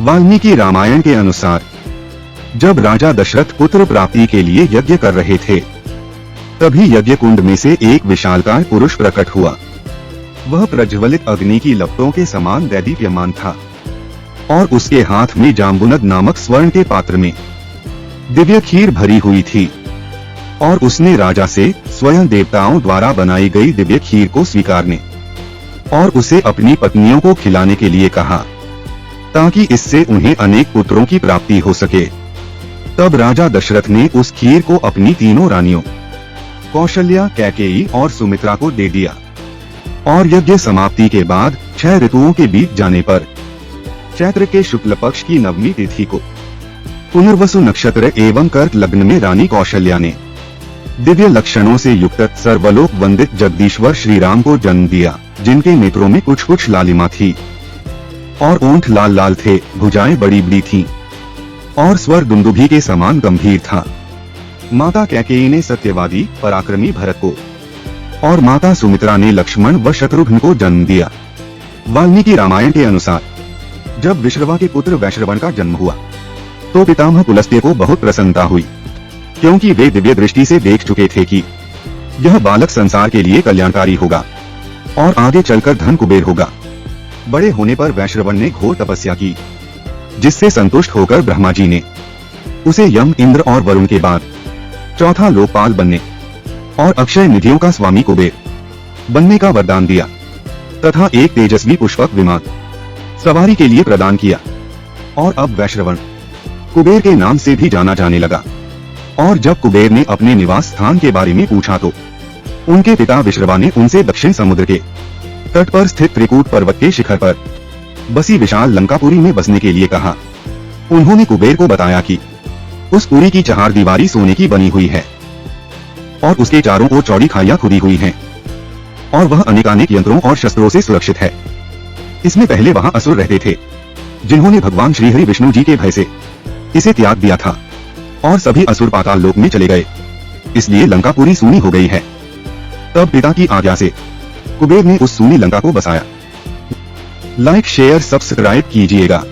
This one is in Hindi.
वाल्मीकि रामायण के अनुसार जब राजा दशरथ पुत्र प्राप्ति के लिए यज्ञ कर रहे थे, तभी यज्ञ कुंड में से एक विशालकाय पुरुष प्रकट हुआ। वह प्रज्वलित अग्नि की लपटों के समान दैदीप्यमान था और उसके हाथ में जाम्बुनद नामक स्वर्ण के पात्र में दिव्य खीर भरी हुई थी और उसने राजा से स्वयं देवताओं द्वारा बनाई गई दिव्य खीर को स्वीकारने और उसे अपनी पत्नियों को खिलाने के लिए कहा, ताकि इससे उन्हें अनेक पुत्रों की प्राप्ति हो सके। तब राजा दशरथ ने उस खीर को अपनी तीनों रानियों कौशल्या, कैकेयी और सुमित्रा को दे दिया और यज्ञ समाप्ति के बाद 6 ऋतुओं के बीत जाने पर चैत्र के शुक्ल पक्ष की नवमी तिथि को पुनर्वसु नक्षत्र एवं कर्क लग्न में रानी कौशल्या ने दिव्य लक्षणों से युक्त सर्वलोक वंदित जगदीश्वर श्री राम को जन्म दिया, जिनके नेत्रों में कुछ कुछ लालिमा थी और ओंठ लाल लाल थे, भुजाएं बड़ी बड़ी थीं और स्वर दुंदुभी के समान गंभीर था। माता कैकेयी ने सत्यवादी पराक्रमी भरत को और माता सुमित्रा ने लक्ष्मण व शत्रुघ्न को जन्म दिया। वाल्मीकि रामायण के अनुसार जब विश्रवा के पुत्र वैश्रवण का जन्म हुआ, तो पितामह पुलस्त्य को बहुत प्रसन्नता हुई, क्योंकि वे दिव्य दृष्टि से देख चुके थे कि यह बालक संसार के लिए कल्याणकारी होगा और आगे चलकर धन कुबेर होगा। बड़े होने पर वैश्रवण ने घोर तपस्या की, जिससे संतुष्ट होकर ब्रह्मा जी ने उसे यम, इंद्र और वरुण के बाद चौथा लोकपाल बनने और अक्षय निधियों का स्वामी कुबेर बनने का वरदान दिया तथा एक तेजस्वी पुष्पक विमान सवारी के लिए प्रदान किया। और अब वैश्रवण कुबेर के नाम से भी जाना जाने लगा। और जब कुबेर ने अपने निवास स्थान के बारे में पूछा, तो उनके पिता विश्रवा ने उनसे दक्षिण समुद्र के तट पर स्थित त्रिकूट पर्वत के शिखर पर बसी विशाल लंकापुरी में बसने के लिए कहा। उन्होंने कुबेर को बताया कि उस पुरी की 4 दीवारी सोने की बनी हुई है और उसके चारों ओर चौड़ी खाइयां खुदी हुई हैं और वह अनेकानेक यंत्रों और शस्त्रों से सुरक्षित है। इसमें पहले वहां असुर रहते थे, जिन्होंने भगवान श्रीहरि विष्णु जी के भय से इसे त्याग दिया था और सभी असुर पाताल लोक में चले गए, इसलिए लंकापुरी सूनी हो गई है। तब पिता की आज्ञा से कुबेर ने उस सूनी लंका को बसाया। लाइक, शेयर, सब्सक्राइब कीजिएगा।